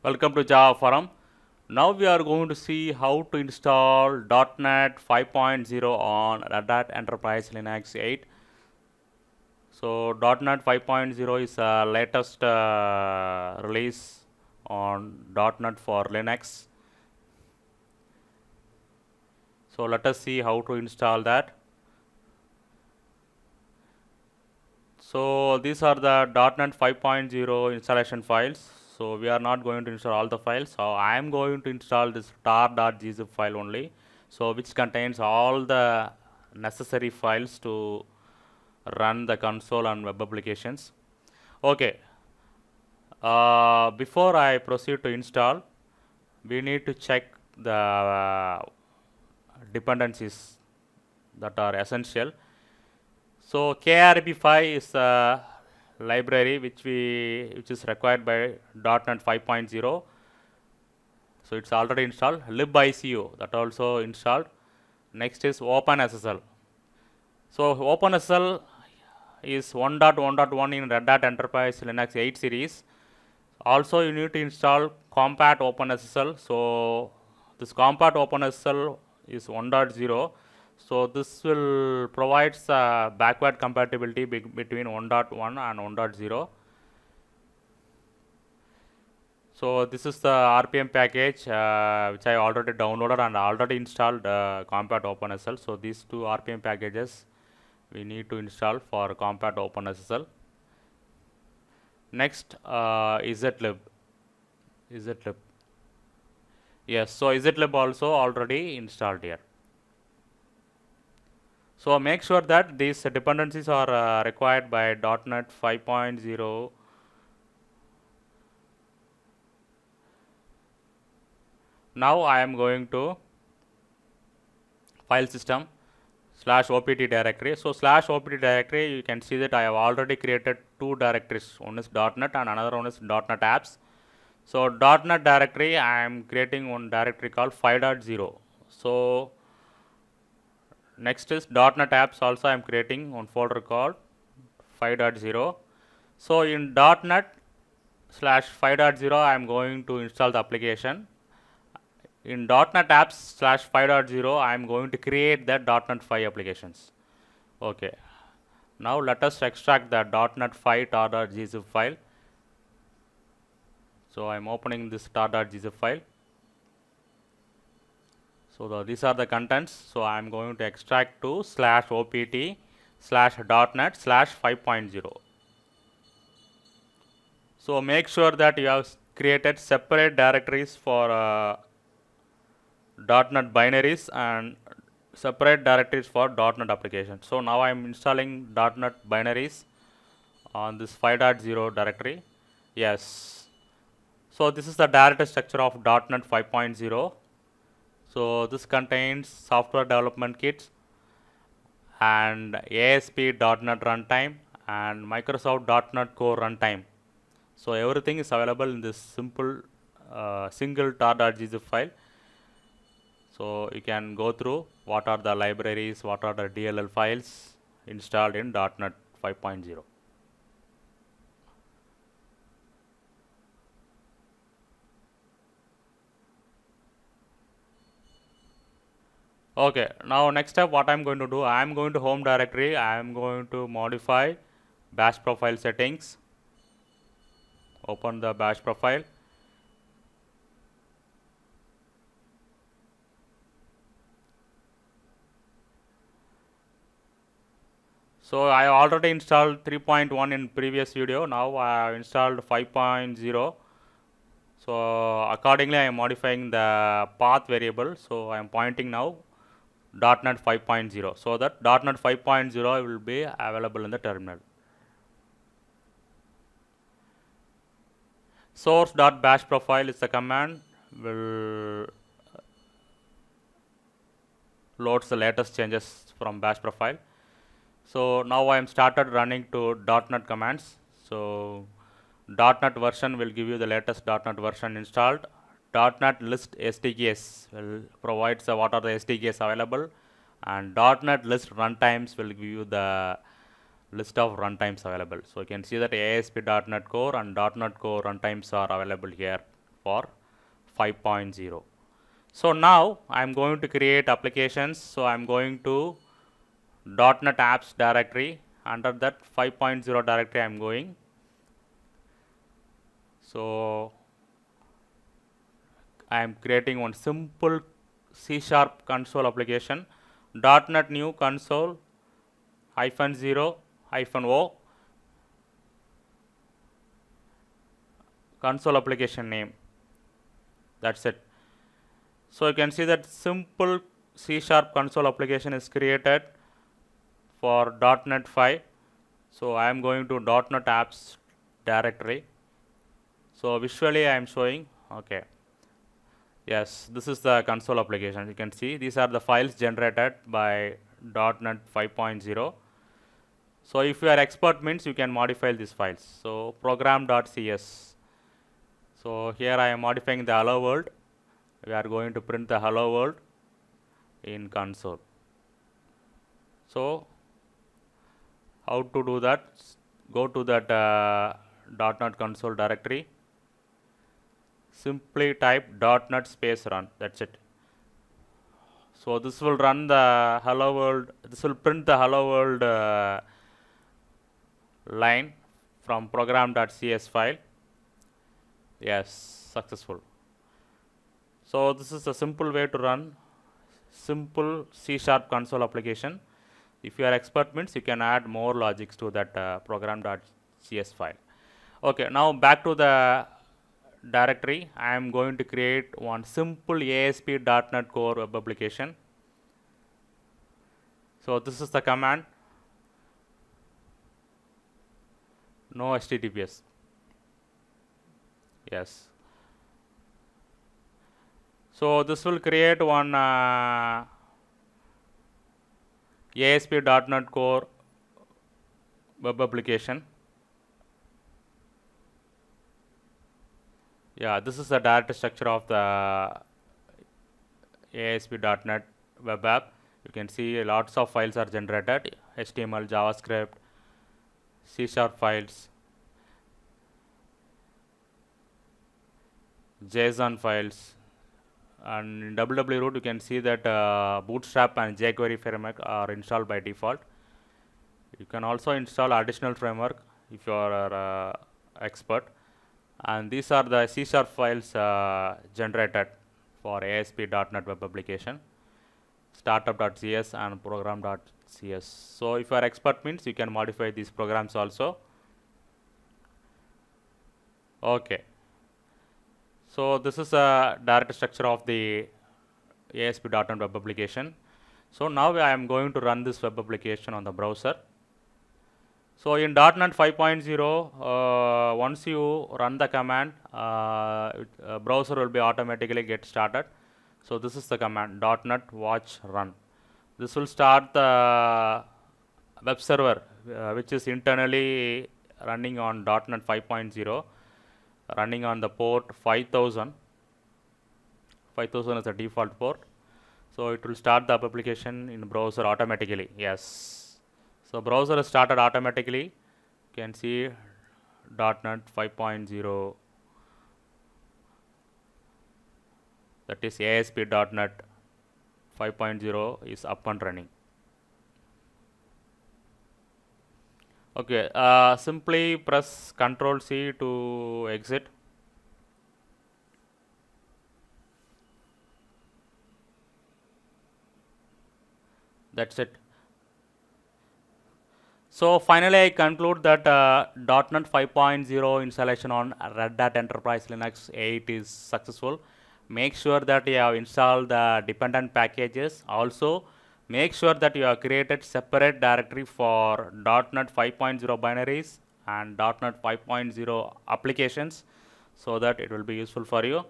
Welcome to Java Forum. Now we are going to see how to install .NET 5.0 on Red Hat Enterprise Linux 8. So .NET 5.0 is the latest release on .NET for Linux. So let us see how to install that. So these are the .NET 5.0 installation files. So we are not going to install all the files. So I am going to install this tar.gzip file only. So which contains all the necessary files to run the console and web applications. Okay. Before I proceed to install, we need to check the dependencies that are essential. So KRB5 is a library which is required by .NET 5.0. So it's already installed. libicu that also installed. Next is OpenSSL. So OpenSSL is 1.1.1 in Red Hat Enterprise Linux 8 series. Also you need to install Compat OpenSSL. So this Compat OpenSSL is 1.0. So this will provide backward compatibility between 1.1 and 1.0. So this is the RPM package which I already downloaded and already installed Compat OpenSSL. So these two RPM packages we need to install for Compat OpenSSL. Next zlib. Yes, so zlib also already installed here. So make sure that these dependencies are required by .NET 5.0. Now I am going to file system /opt directory. So /opt directory, you can see that I have already created two directories. One is .NET and another one is .NET apps. So .NET directory, I am creating one directory called 5.0. So next is .NET apps, also I am creating one folder called 5.0. So in .NET /5.0 I am going to install the application. In .NET apps /5.0 I am going to create the .NET 5 applications. Okay. Now let us extract the .NET 5 tar.gzip file. So I am opening this tar.gzip file. So these are the contents. So I am going to extract to /opt /.NET /5.0. So make sure that you have created separate directories for .NET binaries and separate directories for .NET applications. So now I am installing .NET binaries on this 5.0 directory. Yes. So this is the directory structure of .NET 5.0. So this contains software development kits and ASP.NET Runtime and Microsoft .NET Core Runtime. So everything is available in this simple single tar.gzip file. So you can go through what are the libraries, what are the DLL files installed in .NET 5.0. Okay, now next step what I am going to do, I am going to home directory, I am going to modify bash profile settings. Open the bash profile. So I already installed 3.1 in previous video. Now I have installed 5.0. So accordingly I am modifying the path variable. So I am pointing now .NET 5.0. So that .NET 5.0 will be available in the terminal. Source.bash profile is the command will loads the latest changes from bash profile. So now I am started running to .NET commands. So .NET version will give you the latest .NET version installed. .NET list SDKs will provide what are the SDKs available, and .NET list runtimes will give you the list of runtimes available. So you can see that ASP.NET Core and .NET Core runtimes are available here for 5.0. So now I am going to create applications. So I am going to .NET apps directory. Under that 5.0 directory I am going. So I am creating one simple C# console application, .NET new console -0-o console application name. That's it. So you can see that simple C# console application is created for .NET 5. So I am going to .NET apps directory. So visually I am showing, okay. Yes, this is the console application. You can see these are the files generated by .NET 5.0. So if you are expert means you can modify these files. So program.cs. So here I am modifying the hello world. We are going to print the hello world in console. So how to do that? Go to that .NET console directory. Simply type .NET space run. That's it. So this will run the hello world. This will print the hello world line from program.cs file. Yes, successful. So this is a simple way to run simple C# console application. If you are expert means you can add more logics to that program.cs file. Okay, now back to the directory. I am going to create one simple ASP.NET Core web application. So this is the command, no HTTPS. Yes. So this will create one ASP.NET Core web application. Yeah, this is the data structure of the ASP.NET web app. You can see lots of files are generated: HTML, JavaScript, C# files, JSON files, and in www you can see that Bootstrap and jQuery framework are installed by default. You can also install additional framework if you are expert. And these are the C# files generated for ASP.NET web application, startup.cs and program.cs. So if you are expert means you can modify these programs also. Okay. So this is a direct structure of the ASP.NET web application. So now I am going to run this web application on the browser. So in .NET 5.0, once you run the command, browser will be automatically get started. So this is the command .NET watch run. This will start the web server which is internally running on .NET 5.0, running on the port 5000. 5000 is the default port. So it will start the application in the browser automatically. Yes. So browser is started automatically. You can see .NET 5.0, that is ASP.NET 5.0 is up and running. Okay, simply press Ctrl+C to exit. That's it. So finally I conclude that .NET 5.0 installation on Red Hat Enterprise Linux 8 is successful. Make sure that you have installed the dependent packages. Also make sure that you have created separate directory for .NET 5.0 binaries and .NET 5.0 applications, so that it will be useful for you.